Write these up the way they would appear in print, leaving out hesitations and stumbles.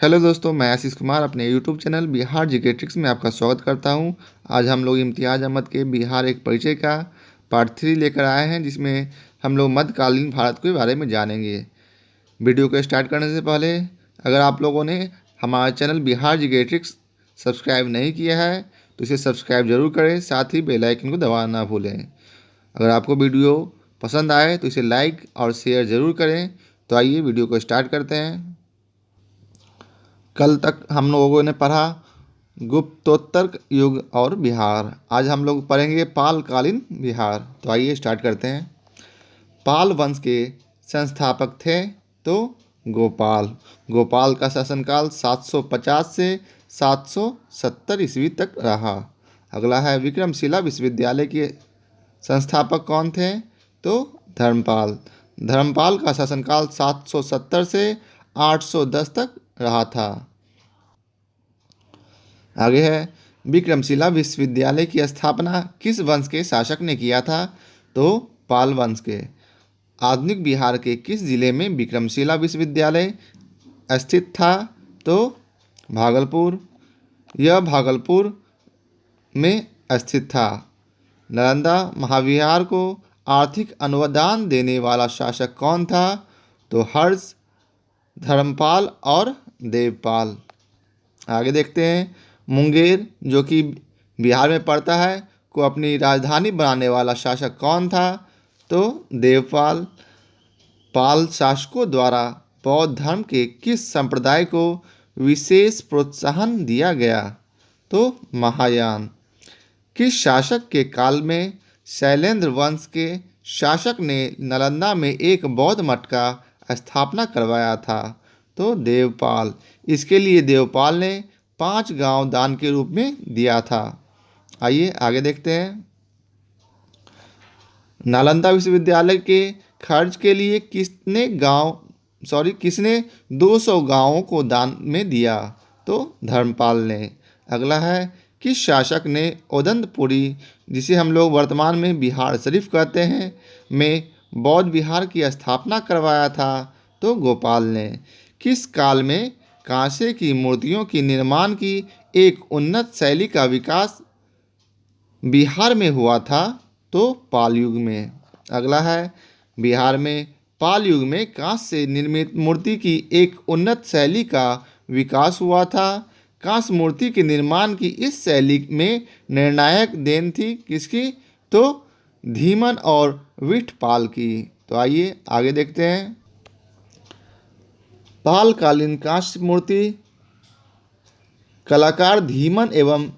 Hello दोस्तों, मैं आशीष कुमार अपने YouTube channel Bihar GK tricks में आपका स्वागत करता हूं। आज हम लोग इम्तियाज़ अहमद के बिहार एक परिचय का पार्ट 3 लेकर आए हैं, जिसमें हम लोग मध्यकालीन भारत के बारे में जानेंगे। वीडियो को स्टार्ट करने से पहले अगर आप लोगों ने हमारा channel Bihar GK tricks subscribe नहीं किया है तो इसे सब्सक्राइब जरूर करें, साथ ही बेल आइकन को दबाना ना भूलें। अगर आपको वीडियो पसंद आए तो इसे लाइक और शेयर ज़रूर करें। तो आइए वीडियो को स्टार्ट करते हैं। कल तक हम लोगों ने पढ़ा गुप्तोत्तर युग और बिहार। आज हम लोग पढ़ेंगे पालकालीन बिहार। तो आइए स्टार्ट करते हैं। पाल वंश के संस्थापक थे तो गोपाल। गोपाल का शासनकाल 750 से 770 ईस्वी तक रहा। अगला है विक्रमशिला विश्वविद्यालय के संस्थापक कौन थे तो धर्मपाल। धर्मपाल का शासनकाल 770 से 810 तक रहा था। आगे है विक्रमशिला विश्वविद्यालय की स्थापना किस वंश के शासक ने किया था तो पाल वंश के। आधुनिक बिहार के किस जिले में विक्रमशिला विश्वविद्यालय स्थित था तो भागलपुर। यह भागलपुर में स्थित था। नालंदा महाविहार को आर्थिक अनुदान देने वाला शासक कौन था तो हर्ष, धर्मपाल और देवपाल। आगे देखते हैं। मुंगेर जो कि बिहार में पड़ता है को अपनी राजधानी बनाने वाला शासक कौन था तो देवपाल। पाल शासकों द्वारा बौद्ध धर्म के किस संप्रदाय को विशेष प्रोत्साहन दिया गया तो महायान। किस शासक के काल में शैलेंद्र वंश के शासक ने नालंदा में एक बौद्ध मठ का स्थापना करवाया था तो देवपाल। इसके लिए देवपाल ने 5 गांव दान के रूप में दिया था। आइए आगे देखते हैं। नालंदा विश्वविद्यालय के खर्च के लिए किसने 200 गांवों को दान में दिया तो धर्मपाल ने। अगला है किस शासक ने ओदंतपुरी, जिसे हम लोग वर्तमान में बिहार शरीफ कहते हैं, में बौद्ध विहार की स्थापना करवाया था तो गोपाल ने। किस काल में कांसे की मूर्तियों की निर्माण की एक उन्नत शैली का विकास बिहार में हुआ था तो पाल युग में। अगला है बिहार में पाल युग में कांस्य से निर्मित मूर्ति की एक उन्नत शैली का विकास हुआ था। कांस्य मूर्ति के निर्माण की इस शैली में निर्णायक देन थी किसकी तो धीमन और विठपाल की। तो आइए आगे देखते हैं। पालकालीन कांस्य मूर्ति कलाकार धीमन एवं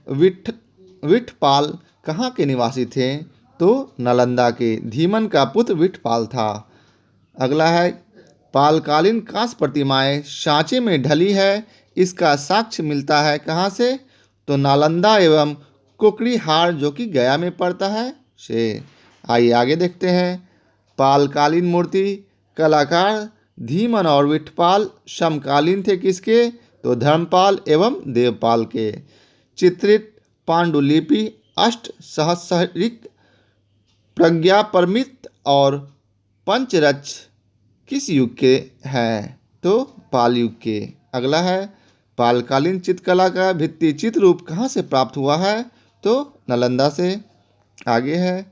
विठपाल कहाँ के निवासी थे तो नालंदा के। धीमन का पुत्र विठपाल था। अगला है पालकालीन कांस्य प्रतिमाएं सांचे में ढली है, इसका साक्ष्य मिलता है कहाँ से तो नालंदा एवं कुकड़ीहार जो कि गया में पड़ता है से। आइए आगे देखते हैं। पालकालीन मूर्ति कलाकार धीमन और विठपाल समकालीन थे किसके तो धर्मपाल एवं देवपाल के। चित्रित पांडुलिपि अष्ट सहस्रिक, प्रज्ञापरमित और पंचरच किस युग के हैं तो पाल युग के। अगला है पालकालीन चित्रकला का भित्ति चित्र रूप कहाँ से प्राप्त हुआ है तो नालंदा से। आगे है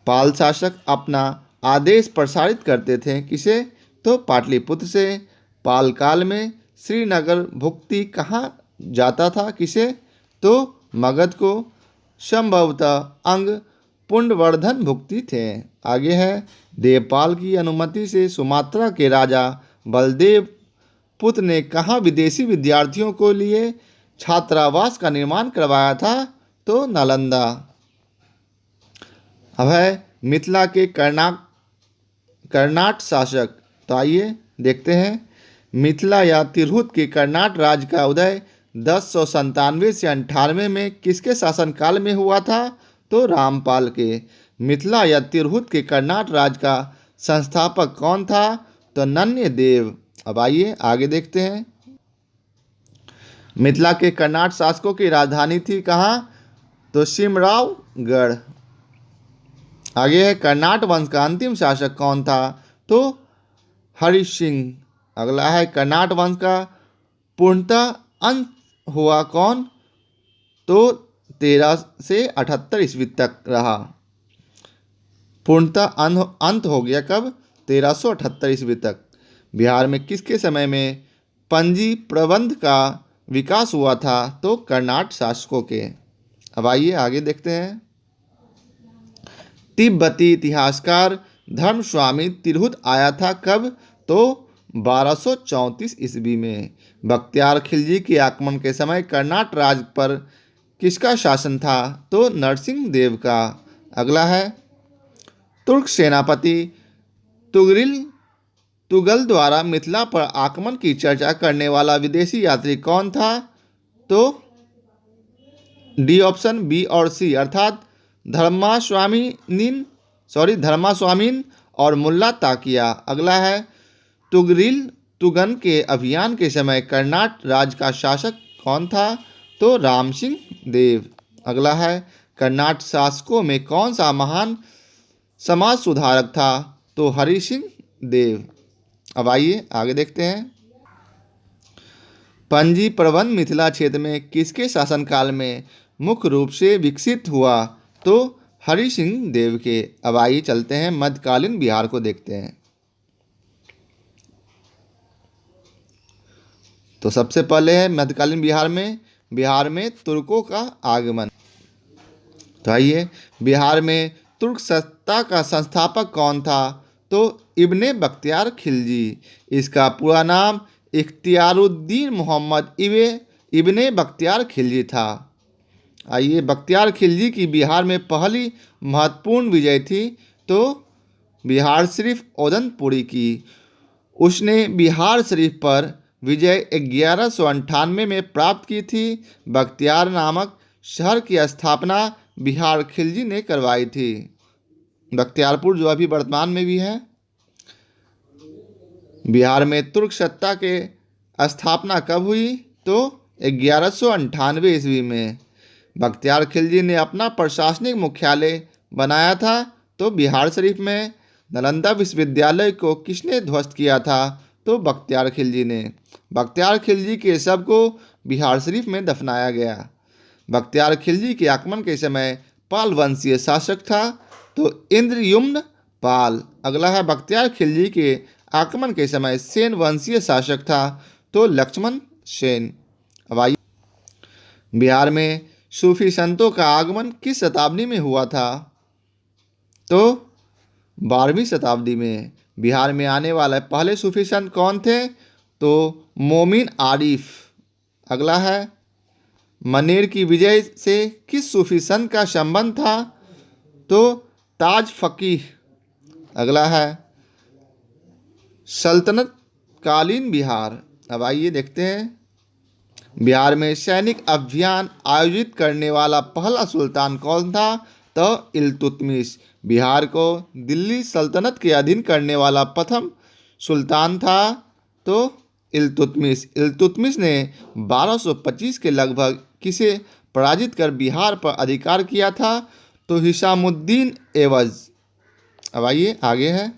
पाल शासक अपना आदेश प्रसारित करते थे किसे तो पाटलिपुत्र से। पाल काल में श्रीनगर भुक्ति कहाँ जाता था किसे तो मगध को। संभवतः अंग पुंडवर्धन भुक्ति थे। आगे है देवपाल की अनुमति से सुमात्रा के राजा बलदेव पुत्र ने कहाँ विदेशी विद्यार्थियों को लिए छात्रावास का निर्माण करवाया था तो नालंदा। अब है मिथिला के कर्नाट शासक। तो आइए देखते हैं। मिथिला या तिरहुत के कर्नाट राज्य का उदय 1097 से 98 में किसके शासनकाल में हुआ था तो रामपाल के। मिथिला या तिरहुत के कर्नाट राज्य का संस्थापक कौन था तो नन्य देव। अब आइए आगे देखते हैं। मिथिला के कर्नाट शासकों की राजधानी थी कहाँ तो सिमरावगढ़। आगे है कर्नाट वंश का अंतिम शासक कौन था तो हरि सिंह। अगला है कर्नाट वंश का पूर्णतः अंत हुआ कौन? तो 13 से 78 ईस्वी तक रहा। पूर्णतः अंत हो गया कब? 1378 ईस्वी तक। बिहार में किसके समय में पंजी प्रबंध का विकास हुआ था? तो कर्नाट शासकों के। अब आइए आगे देखते हैं। तिब्बती इतिहासकार धर्मस्वामी तिरहुत आया था कब? तो 1234 ईस्वी में। बख्तियार खिलजी के आक्रमण के समय कर्नाट राज्य पर किसका शासन था? तो नरसिंह देव का। अगला है तुर्क सेनापति तुगल द्वारा मिथिला पर आक्रमण की चर्चा करने वाला विदेशी यात्री कौन था? तो डी ऑप्शन, बी और सी, अर्थात धर्मास्वामीन और मुल्ला ताकिया। अगला है तुगन के अभियान के समय कर्नाट राज्य का शासक कौन था? तो राम सिंह देव। अगला है कर्नाट शासकों में कौन सा महान समाज सुधारक था? तो हरि सिंह देव। अब आइए आगे देखते हैं। पंजी प्रबंध मिथिला क्षेत्र में किसके शासनकाल में मुख्य रूप से विकसित हुआ? तो हरि सिंह देव के। अब आइए चलते हैं मध्यकालीन बिहार को देखते हैं। तो सबसे पहले है मध्यकालीन बिहार में तुर्कों का आगमन। तो आइए, बिहार में तुर्क सत्ता का संस्थापक कौन था? तो इब्ने बख्तियार खिलजी। इसका पूरा नाम इख्तियारुद्दीन मोहम्मद इब्ने बख्तियार खिलजी था। आइए, बख्तियार खिलजी की बिहार में पहली महत्वपूर्ण विजय थी तो बिहार शरीफ ओदनपुरी की। उसने बिहार शरीफ पर विजय 1198 में प्राप्त की थी। बख्तियार नामक शहर की स्थापना बिहार खिलजी ने करवाई थी। बख्तियारपुर जो अभी वर्तमान में भी है। बिहार में तुर्क सत्ता के स्थापना कब हुई? तो 1198 ईस्वी में। बख्तियार खिलजी ने अपना प्रशासनिक मुख्यालय बनाया था तो बिहार शरीफ में। नालंदा विश्वविद्यालय को किसने ध्वस्त किया था? तो बख्तियार खिलजी ने। बख्तियार खिलजी के शव को बिहार शरीफ में दफनाया गया। बख्तियार खिलजी के आक्रमण के समय पाल वंशीय शासक था तो इंद्रयुम्न पाल। अगला है बख्तियार खिलजी के आक्रमण के समय सेन वंशीय शासक था तो लक्ष्मण सेन। अब आइए, बिहार में सूफी संतों का आगमन किस शताब्दी में हुआ था? तो 12वीं शताब्दी में। बिहार में आने वाले पहले सूफी संत कौन थे? तो मोमिन आरिफ। अगला है मनेर की विजय से किस सूफी संत का संबंध था? तो ताज फकीह। अगला है सल्तनत कालीन बिहार। अब आइए देखते हैं। बिहार में सैनिक अभियान आयोजित करने वाला पहला सुल्तान कौन था? तो इल्तुतमिश। बिहार को दिल्ली सल्तनत के अधीन करने वाला प्रथम सुल्तान था तो इल्तुतमिश। इल्तुतमिश ने 1225 के लगभग किसे पराजित कर बिहार पर अधिकार किया था? तो हिसामुद्दीन एवज। अब आइए आगे है।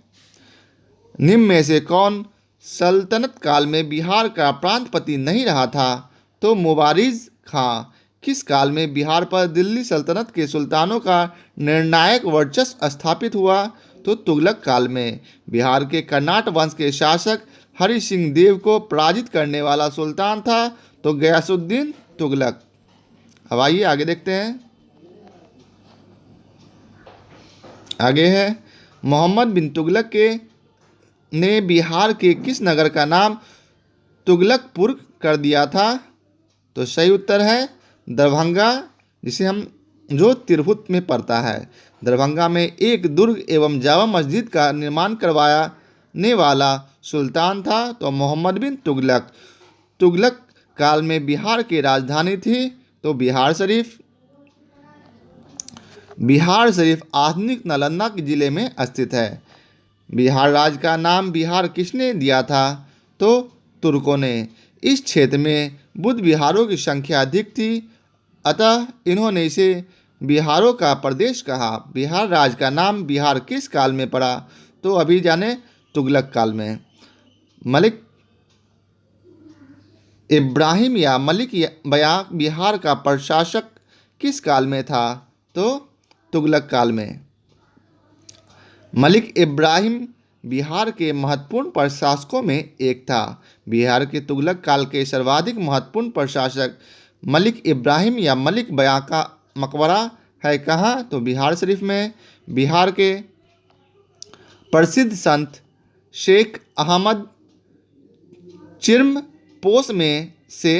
निम्न में से कौन सल्तनत काल में बिहार का प्रांतपति नहीं रहा था? तो मुबारिज खां। किस काल में बिहार पर दिल्ली सल्तनत के सुल्तानों का निर्णायक वर्चस्व स्थापित हुआ? तो तुगलक काल में। बिहार के कर्नाट वंश के शासक हरि सिंह देव को पराजित करने वाला सुल्तान था तो गयासुद्दीन तुगलक। अब आइए आगे देखते हैं। आगे है मोहम्मद बिन तुगलक ने बिहार के किस नगर का नाम तुगलकपुर कर दिया था? तो सही उत्तर है दरभंगा, जो तिरहुत में पड़ता है। दरभंगा में एक दुर्ग एवं जामा मस्जिद का निर्माण करवाने वाला सुल्तान था तो मोहम्मद बिन तुगलक। तुगलक काल में बिहार की राजधानी थी तो बिहार शरीफ। बिहार शरीफ आधुनिक नालंदा जिले में स्थित है। बिहार राज्य का नाम बिहार किसने दिया था? तो तुर्कों ने। इस क्षेत्र में बुद्ध विहारों की संख्या अधिक थी अतः इन्होंने इसे बिहारों का प्रदेश कहा। बिहार राज्य का नाम बिहार किस काल में पड़ा? तो अभी जाने तुगलक काल में। मलिक इब्राहिम या मलिक बया बिहार का प्रशासक किस काल में था? तो तुगलक काल में। मलिक इब्राहिम बिहार के महत्वपूर्ण प्रशासकों में एक था। बिहार के तुगलक काल के सर्वाधिक महत्वपूर्ण प्रशासक मलिक इब्राहिम या मलिक बया का मकबरा है कहाँ? तो बिहार शरीफ में। बिहार के प्रसिद्ध संत शेख अहमद चिर्मपोश में से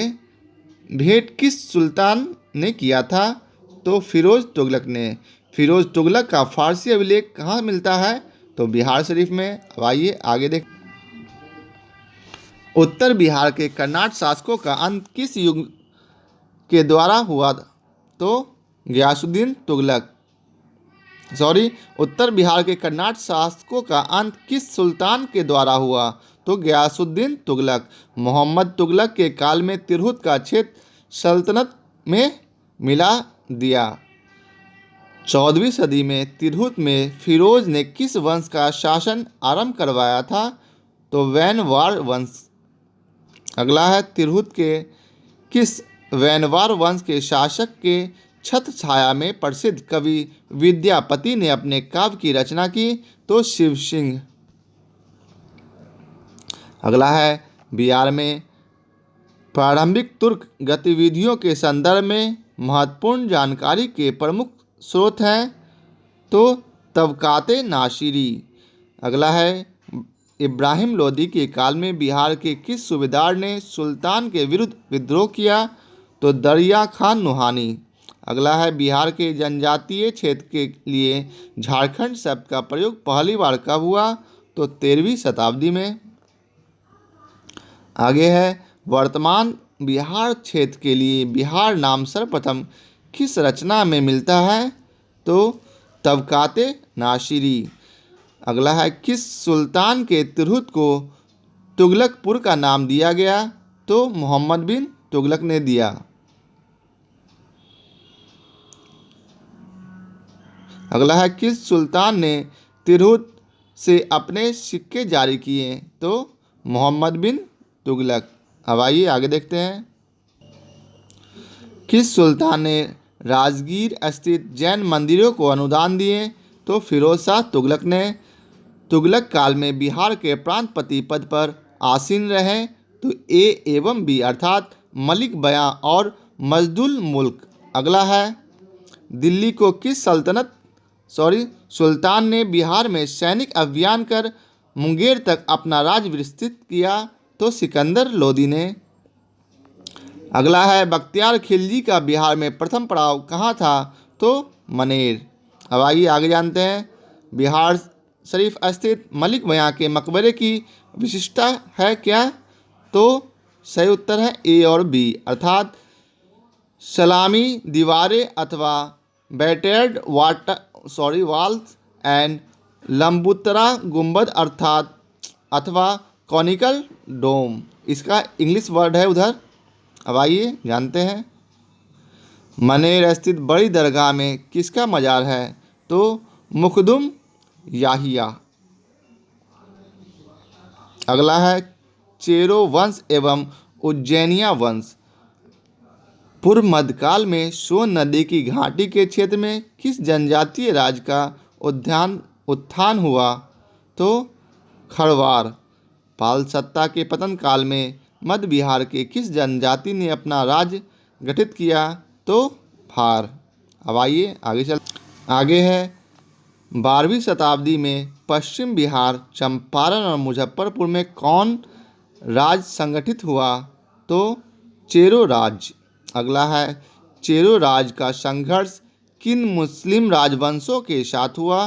भेंट किस सुल्तान ने किया था? तो फिरोज तुगलक ने। फिरोज तुगलक का फारसी अभिलेख कहाँ मिलता है? तो बिहार शरीफ में। अब आइए आगे देख। उत्तर बिहार के कर्नाट शासकों का अंत किस युग के द्वारा हुआ? तो गयासुद्दीन तुगलक। उत्तर बिहार के कर्नाट शासकों का अंत किस सुल्तान के द्वारा हुआ? तो गयासुद्दीन तुगलक। मोहम्मद तुगलक के काल में तिरहुत का क्षेत्र सल्तनत में मिला दिया। 14वीं सदी में तिरहुत में फिरोज ने किस वंश का शासन आरंभ करवाया था? तो वैनवार वंश। अगला है, तिरहुत के किस वैनवार वंश के शासक के छत्र छाया में प्रसिद्ध कवि विद्यापति ने अपने काव्य की रचना की? तो शिव सिंह। अगला है, बिहार में प्रारंभिक तुर्क गतिविधियों के संदर्भ में महत्वपूर्ण जानकारी के प्रमुख स्रोत हैं? तो तबकाते नासिरी। अगला है, इब्राहिम लोदी के काल में बिहार के किस सूबेदार ने सुल्तान के विरुद्ध विद्रोह किया? तो दरिया खान नुहानी। अगला है, बिहार के जनजातीय क्षेत्र के लिए झारखंड शब्द का प्रयोग पहली बार कब हुआ? तो 13वीं शताब्दी में। आगे है, वर्तमान बिहार क्षेत्र के लिए बिहार नाम सर्वप्रथम किस रचना में मिलता है? तो तबकाते नासिरी। अगला है, किस सुल्तान के तिरहुत को तुगलकपुर का नाम दिया गया? तो मोहम्मद बिन तुगलक ने दिया। अगला है, किस सुल्तान ने तिरहुत से अपने सिक्के जारी किए? तो मोहम्मद बिन तुगलक। अब आइए आगे देखते हैं। किस सुल्तान ने राजगीर स्थित जैन मंदिरों को अनुदान दिए? तो फिरोज शाह तुगलक ने। तुगलक काल में बिहार के प्रांतपति पद पर आसीन रहे? तो ए एवं बी अर्थात मलिक बया और मजदुल मुल्क। अगला है, दिल्ली को किस सुल्तान ने बिहार में सैनिक अभियान कर मुंगेर तक अपना राज विस्तृत किया? तो सिकंदर लोदी ने। अगला है, बख्तियार खिलजी का बिहार में प्रथम पड़ाव कहाँ था? तो मनेर। अब आइए आगे जानते हैं। बिहार शरीफ स्थित मलिक बया के मकबरे की विशिष्टता है क्या? तो सही उत्तर है ए और बी अर्थात सलामी दीवारें अथवा बैटर्ड वॉल्स एंड लंबुतरा गुंबद अर्थात अथवा कॉनिकल डोम। इसका इंग्लिश वर्ड है उधर। अब आइए जानते हैं। मनेर स्थित बड़ी दरगाह में किसका मजार है? तो मुखदुम याहिया। अगला है, चेरो वंश एवं उज्जैनिया वंश पूर्व मध्यकाल में सोन नदी की घाटी के क्षेत्र में किस जनजातीय राज का उत्थान हुआ? तो खरवार। पाल सत्ता के पतन काल में मध्य बिहार के किस जनजाति ने अपना राज्य गठित किया? तो भार। अब आइए आगे है, 12वीं शताब्दी में पश्चिम बिहार, चंपारण और मुजफ्फरपुर में कौन राज संगठित हुआ? तो चेरो राज। अगला है, चेरो राज का संघर्ष किन मुस्लिम राजवंशों के साथ हुआ?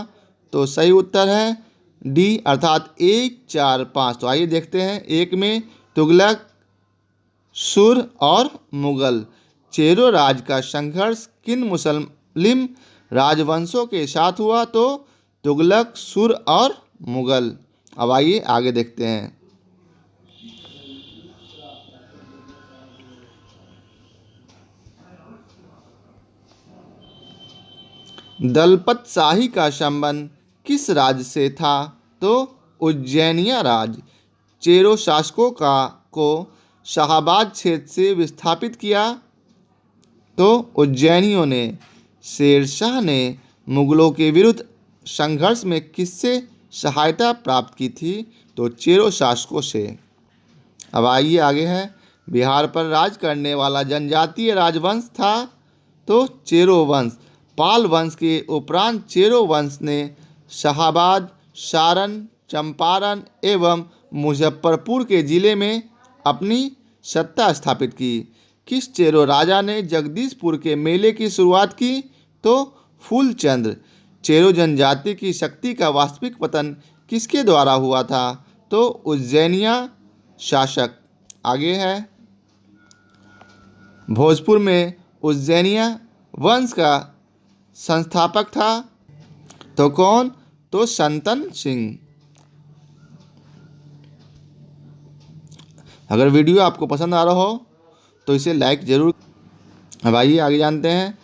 तो सही उत्तर है डी अर्थात 1, 4, 5। तो आइए देखते हैं। एक में तुगलक, सुर और मुगल। चेरो राज का संघर्ष किन मुस्लिम राजवंशों के साथ हुआ? तो तुगलक, सुर और मुगल। अब आइए आगे देखते हैं। दलपत शाही का संबंध किस राज्य से था? तो उज्जैनिया राज। चेरो शासकों को शाहाबाद क्षेत्र से विस्थापित किया? तो उज्जैनियों ने। शेरशाह ने मुगलों के विरुद्ध संघर्ष में किससे सहायता प्राप्त की थी? तो चेरो शासकों से। अब आइए आगे है, बिहार पर राज करने वाला जनजातीय राजवंश था? तो चेरो वंश। पाल वंश के उपरांत चेरो वंश ने शाहाबाद, सारण, चंपारण एवं मुजफ्फरपुर के जिले में अपनी सत्ता स्थापित की। किस चेरो राजा ने जगदीशपुर के मेले की शुरुआत की? तो फूलचंद। चेरो जनजाति की शक्ति का वास्तविक पतन किसके द्वारा हुआ था? तो उज्जैनिया शासक। आगे है, भोजपुर में उज्जैनिया वंश का संस्थापक था? तो कौन? तो संतन सिंह। अगर वीडियो आपको पसंद आ रहा हो तो इसे लाइक जरूर। अब आइए आगे जानते हैं,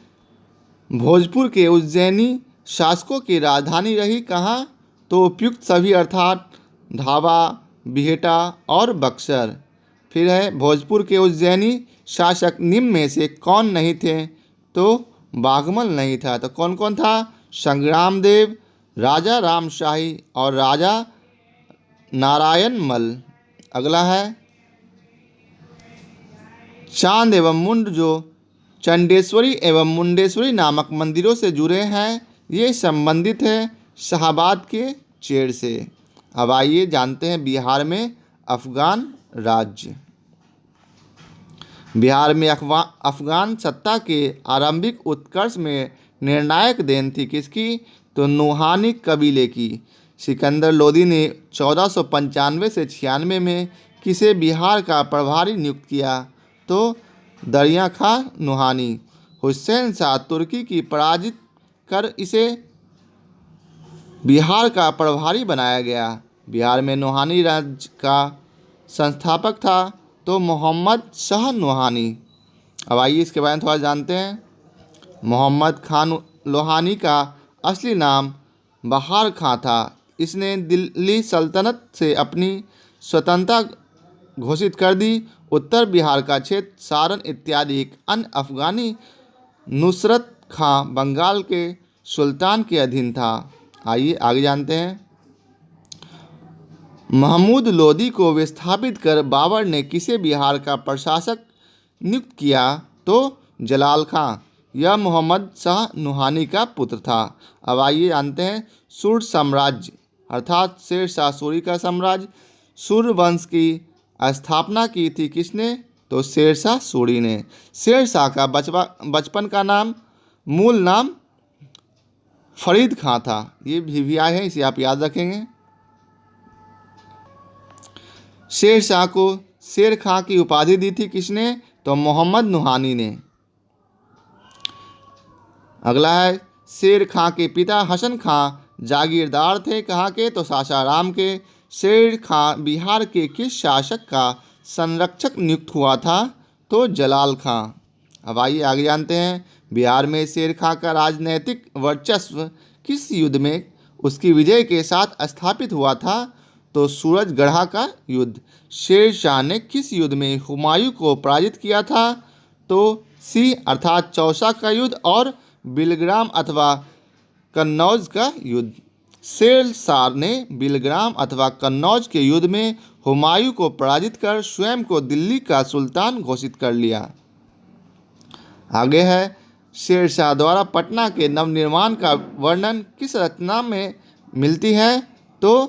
भोजपुर के उज्जैनी शासकों की राजधानी रही कहाँ? तो उपयुक्त सभी अर्थात धावा, बिहेटा और बक्सर। फिर है, भोजपुर के उज्जैनी शासक निम्न में से कौन नहीं थे? तो बाघमल नहीं था। तो कौन कौन था? संग्राम देव, राजा रामशाही और राजा नारायण मल। अगला है, चांद एवं मुंड जो चंडेश्वरी एवं मुंडेश्वरी नामक मंदिरों से जुड़े हैं, ये संबंधित है शाहाबाद के चेर से। अब आइए जानते हैं, बिहार में अफगान राज्य। बिहार में अफगान सत्ता के आरंभिक उत्कर्ष में निर्णायक देन थी किसकी? तो नुहानी कबीले की। सिकंदर लोदी ने 1495 से 96 में किसे बिहार का प्रभारी नियुक्त किया? तो दरिया खां नुहानी। हुसैन शाह तुर्की की पराजित कर इसे बिहार का प्रभारी बनाया गया। बिहार में नुहानी राज्य का संस्थापक था? तो मोहम्मद शाह नुहानी। अब आइए इसके बारे में थोड़ा जानते हैं। मोहम्मद खान लोहानी का असली नाम बहार खां था। इसने दिल्ली सल्तनत से अपनी स्वतंत्रता घोषित कर दी। उत्तर बिहार का क्षेत्र सारण इत्यादि एक अन्य अफगानी नुसरत खां बंगाल के सुल्तान के अधीन था। आइए आगे जानते हैं, महमूद लोदी को विस्थापित कर बाबर ने किसे बिहार का प्रशासक नियुक्त किया? तो जलाल खां। यह मोहम्मद शाह नुहानी का पुत्र था। अब आइए जानते हैं, सूर्य साम्राज्य अर्थात शेर शाह सूरी का साम्राज्य, सूर्य वंश की स्थापना की थी किसने? तो शेरशाह सूरी ने। शेरशाह का बचपन का नाम, मूल नाम फरीद खां था। ये भी आया है, इसे आप याद रखेंगे। शेरशाह को शेर खां की उपाधि दी थी किसने? तो मोहम्मद नुहानी ने। अगला है, शेर खां के पिता हसन खां जागीरदार थे कहाँ के? तो सासाराम के। शेर खां बिहार के किस शासक का संरक्षक नियुक्त हुआ था? तो जलाल खां। अब आइए आगे जानते हैं, बिहार में शेर खां का राजनैतिक वर्चस्व किस युद्ध में उसकी विजय के साथ स्थापित हुआ था? तो सूरजगढ़ा का युद्ध। शेर शाह ने किस युद्ध में हुमायूं को पराजित किया था? तो सी अर्थात चौसा का युद्ध और बिलग्राम अथवा कन्नौज का युद्ध। शेर शाह ने बिलग्राम अथवा कन्नौज के युद्ध में हुमायूं को पराजित कर स्वयं को दिल्ली का सुल्तान घोषित कर लिया। आगे है, शेर शाह द्वारा पटना के नवनिर्माण का वर्णन किस रचना में मिलती है? तो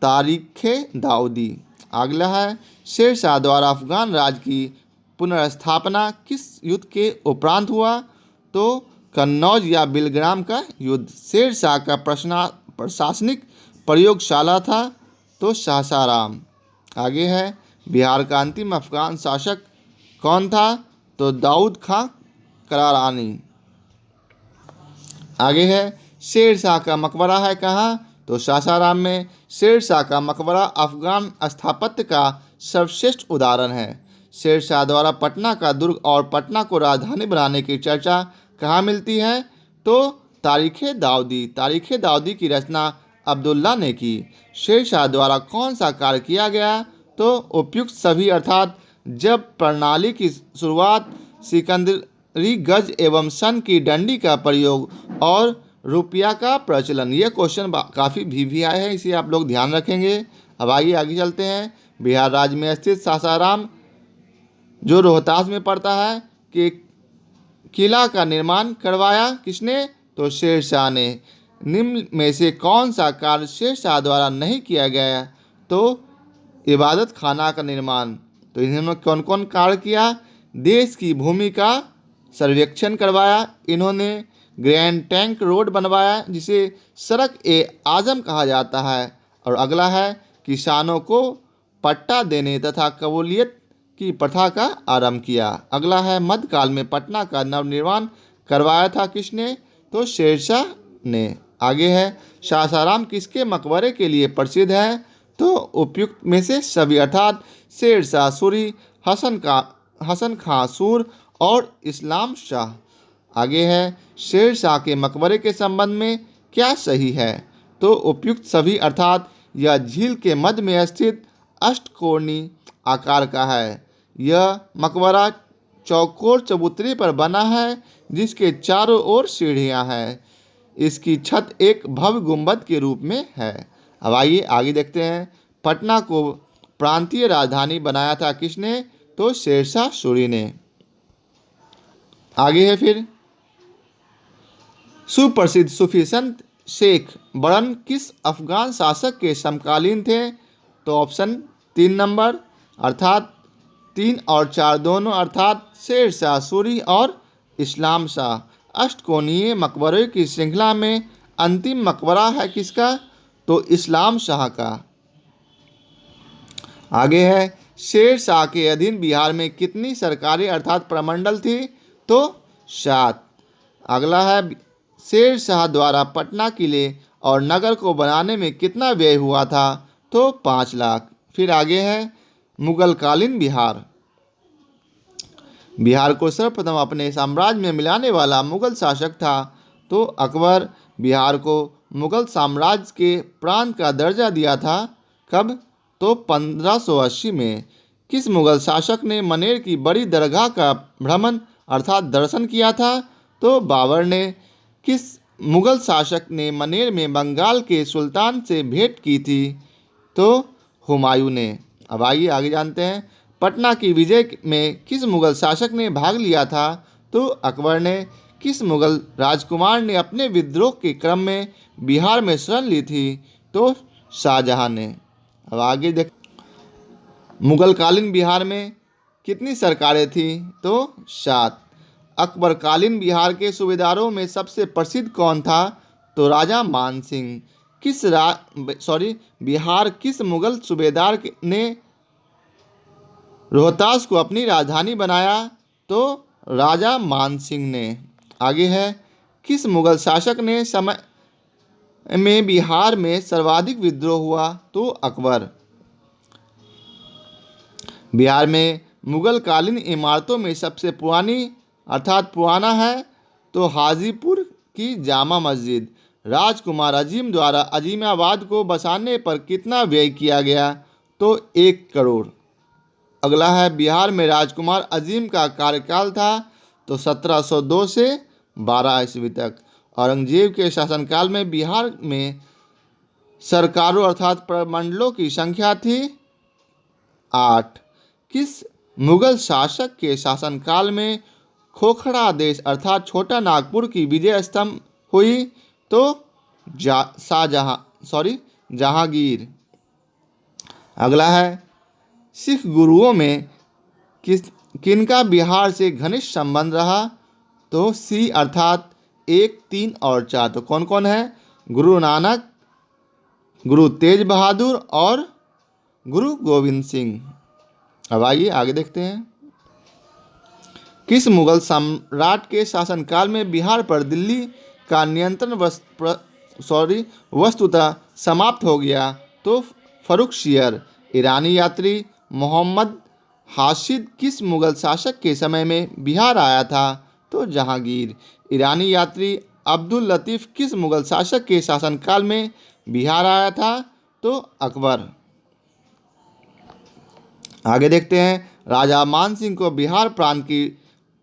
तारीख़े दाऊदी। अगला है, शेर शाह द्वारा अफगान राज्य की पुनर्स्थापना किस युद्ध के उपरांत हुआ? तो कन्नौज या बिलग्राम का युद्ध। शेर शाह का प्रशासनिक प्रयोगशाला था? तो सासाराम। आगे है, बिहार का अंतिम अफगान शासक कौन था? तो दाऊद खां करारानी। आगे है, शेर शाह का मकबरा है कहाँ? तो सासाराम में। शेर शाह का मकबरा अफगान स्थापत्य का सर्वश्रेष्ठ उदाहरण है। शेर शाह द्वारा पटना का दुर्ग और पटना को राजधानी बनाने की चर्चा कहाँ मिलती है? तो तारीख़े दाऊदी। तारीख़े दाऊदी की रचना अब्दुल्ला ने की। शेर शाह द्वारा कौन सा कार्य किया गया? तो उपयुक्त सभी अर्थात जब प्रणाली की शुरुआत सिकंदरी गज एवं सन की डंडी का प्रयोग और रुपया का प्रचलन। यह क्वेश्चन काफ़ी भी आए हैं, इसे आप लोग ध्यान रखेंगे। अब आइए आगे चलते हैं। बिहार राज्य में स्थित सासाराम जो रोहतास में पड़ता है कि किला का निर्माण करवाया किसने? तो शेरशाह ने। निम्न में से कौन सा कार्य शेरशाह द्वारा नहीं किया गया? तो इबादत खाना का निर्माण। तो इन्होंने कौन कौन कार्य किया? देश की भूमि का सर्वेक्षण करवाया, इन्होंने ग्रैंड टैंक रोड बनवाया जिसे सड़क ए आजम कहा जाता है, और अगला है किसानों को पट्टा देने तथा कबूलियत की प्रथा का आरंभ किया। अगला है मध्यकाल में पटना का नवनिर्माण करवाया था किसने? तो शेरशाह ने। आगे है सासाराम किसके मकबरे के लिए प्रसिद्ध है? तो उपयुक्त में से सभी अर्थात शेरशाह सूरी, हसन खां सूर और इस्लाम शाह। आगे है शेरशाह के मकबरे के संबंध में क्या सही है? तो उपयुक्त सभी अर्थात यह झील के मध्य में स्थित अष्टकोणीय आकार का है। यह मकबरा चौकोर चबूतरे पर बना है जिसके चारों ओर सीढ़ियां हैं। इसकी छत एक भव्य गुंबद के रूप में है। अब आइए आगे देखते हैं। पटना को प्रांतीय राजधानी बनाया था किसने? तो शेरशाह सूरी ने। आगे है फिर सुप्रसिद्ध सूफी संत शेख बरन किस अफगान शासक के समकालीन थे? तो ऑप्शन 3 नंबर अर्थात 3 और 4 दोनों अर्थात शेरशाह सूरी और इस्लाम शाह। अष्टकोणीय मकबरों की श्रृंखला में अंतिम मकबरा है किसका? तो इस्लाम शाह का। आगे है शेरशाह के अधीन बिहार में कितनी सरकारी अर्थात प्रमंडल थी? तो 7। अगला है शेरशाह द्वारा पटना किले और नगर को बनाने में कितना व्यय हुआ था? तो 5 लाख। फिर आगे है मुगलकालीन बिहार। बिहार को सर्वप्रथम अपने साम्राज्य में मिलाने वाला मुगल शासक था तो अकबर। बिहार को मुगल साम्राज्य के प्रांत का दर्जा दिया था कब? तो 1580 में। किस मुगल शासक ने मनेर की बड़ी दरगाह का भ्रमण अर्थात दर्शन किया था? तो बाबर ने। किस मुगल शासक ने मनेर में बंगाल के सुल्तान से भेंट की थी? तो हुमायूं ने। अब आइए आगे जानते हैं। पटना की विजय में किस मुगल शासक ने भाग लिया था? तो अकबर ने। किस मुगल राजकुमार ने अपने विद्रोह के क्रम में बिहार में शरण ली थी? तो शाहजहां ने। अब आगे देख मुगलकालीन बिहार में कितनी सरकारें थी? तो 7। अकबरकालीन बिहार के सूबेदारों में सबसे प्रसिद्ध कौन था? तो राजा मान सिंह। बिहार किस मुगल सूबेदार ने रोहतास को अपनी राजधानी बनाया? तो राजा मान सिंह ने। आगे है किस मुगल शासक ने समय में बिहार में सर्वाधिक विद्रोह हुआ? तो अकबर। बिहार में मुगलकालीन इमारतों में सबसे पुरानी अर्थात पुराना है तो हाजीपुर की जामा मस्जिद। राजकुमार अजीम द्वारा अजीमाबाद को बसाने पर कितना व्यय किया गया? तो 1 करोड़। अगला है बिहार में राजकुमार अजीम का कार्यकाल था तो 1702 से 12 ईस्वी तक। औरंगजेब के शासनकाल में बिहार में सरकारों अर्थात प्रमंडलों की संख्या थी 8। किस मुगल शासक के शासनकाल में खोखड़ा देश अर्थात छोटा नागपुर की विजय स्तंभ हुई? तो जहांगीर। अगला है सिख गुरुओं में किनका बिहार से घनिष्ठ संबंध रहा? तो सी अर्थात 1, 3 और 4। तो कौन कौन है? गुरु नानक, गुरु तेज बहादुर और गुरु गोविंद सिंह। अब आइए आगे देखते हैं। किस मुगल सम्राट के शासनकाल में बिहार पर दिल्ली का नियंत्रण वस्तुतः समाप्त हो गया? तो फर्रुखशियर। ईरानी यात्री मोहम्मद हाशिद किस मुगल शासक के समय में बिहार आया था? तो जहांगीर। ईरानी यात्री अब्दुल लतीफ़ किस मुगल शासक के शासनकाल में बिहार आया था? तो अकबर। आगे देखते हैं। राजा मान सिंह को बिहार प्रांत की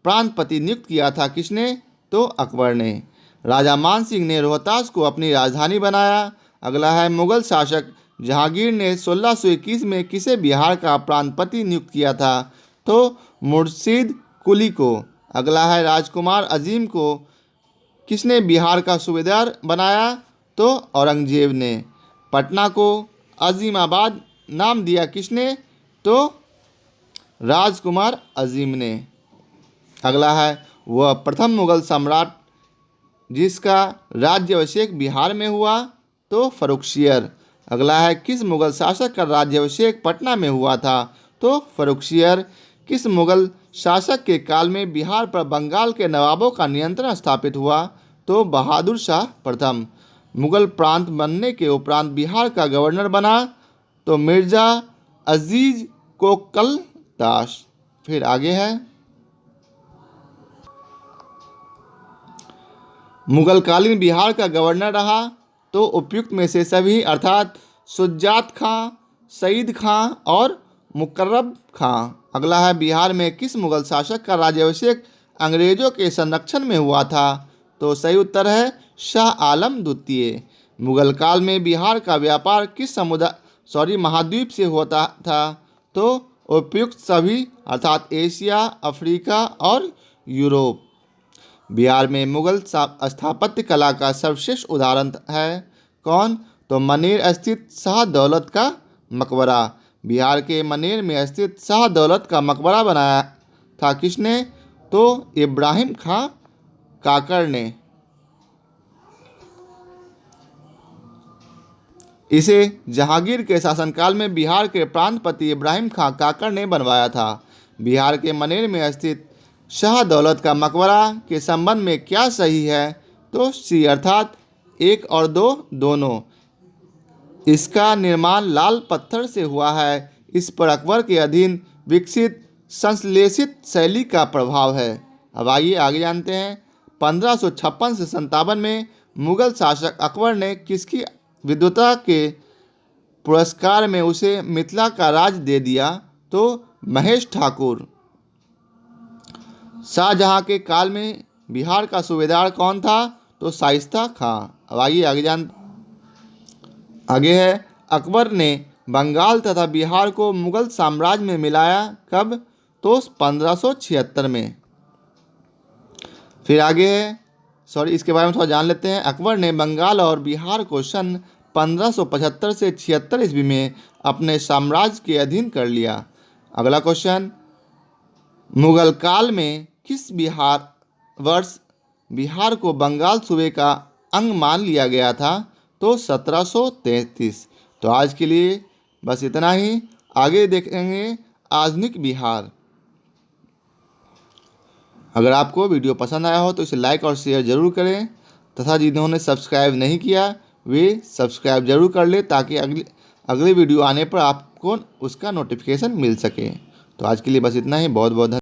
प्रांतपति नियुक्त किया था किसने? तो अकबर ने। राजा मान सिंह ने रोहतास को अपनी राजधानी बनाया। अगला है मुगल शासक जहांगीर ने 1621 में किसे बिहार का प्रांतपति नियुक्त किया था? तो मुर्शीद कुली को। अगला है राजकुमार अजीम को किसने बिहार का सूबेदार बनाया? तो औरंगजेब ने। पटना को अजीमाबाद नाम दिया किसने? तो राजकुमार अजीम ने। अगला है वह प्रथम मुगल सम्राट जिसका राज्याभिषेक बिहार में हुआ? तो फर्रुखसियर। अगला है किस मुगल शासक का राज्याभिषेक पटना में हुआ था? तो फर्रुखसियर। किस मुगल शासक के काल में बिहार पर बंगाल के नवाबों का नियंत्रण स्थापित हुआ? तो बहादुर शाह प्रथम। मुगल प्रांत बनने के उपरांत बिहार का गवर्नर बना? तो मिर्जा अजीज कोकल दास। फिर आगे है मुगलकालीन बिहार का गवर्नर रहा? तो उपयुक्त में से सभी अर्थात शुजात खां, सईद खां और मुकर्रब खां। अगला है बिहार में किस मुगल शासक का राज्याभिषेक अंग्रेजों के संरक्षण में हुआ था? तो सही उत्तर है शाह आलम द्वितीय। मुगल काल में बिहार का व्यापार किस महाद्वीप से होता था? तो उपयुक्त सभी अर्थात एशिया, अफ्रीका और यूरोप। बिहार में मुगल स्थापत्य कला का सर्वश्रेष्ठ उदाहरण है कौन? तो मनेर स्थित शाह दौलत का मकबरा। बिहार के मनेर में स्थित शाह दौलत का मकबरा बनाया था किसने? तो इब्राहिम खां काकर ने। इसे जहांगीर के शासनकाल में बिहार के प्रांतपति इब्राहिम खां काकर ने बनवाया था। बिहार के मनेर में स्थित शाह दौलत का मकबरा के संबंध में क्या सही है? तो सी अर्थात 1 और 2 दोनों। इसका निर्माण लाल पत्थर से हुआ है। इस पर अकबर के अधीन विकसित संश्लेषित शैली का प्रभाव है। अब आइए आगे जानते हैं। 1556 से 57 में मुगल शासक अकबर ने किसकी विद्वता के पुरस्कार में उसे मिथिला का राज दे दिया? तो महेश ठाकुर। शाहजहां के काल में बिहार का सूबेदार कौन था? तो शाइस्ता खां। अब आइए आगे है अकबर ने बंगाल तथा बिहार को मुगल साम्राज्य में मिलाया कब? तो 1576 में। फिर आगे है इसके बारे में थोड़ा जान लेते हैं। अकबर ने बंगाल और बिहार को सन 1575 से 76 ईस्वी में अपने साम्राज्य के अधीन कर लिया। अगला क्वेश्चन, मुगल काल में किस वर्ष बिहार को बंगाल सूबे का अंग मान लिया गया था? तो 1733। तो आज के लिए बस इतना ही। आगे देखेंगे आधुनिक बिहार। अगर आपको वीडियो पसंद आया हो तो इसे लाइक और शेयर जरूर करें तथा जिन्होंने सब्सक्राइब नहीं किया वे सब्सक्राइब जरूर कर ले ताकि अगले वीडियो आने पर आपको उसका नोटिफिकेशन मिल सके। तो आज के लिए बस इतना ही। बहुत बहुत धन्यवाद।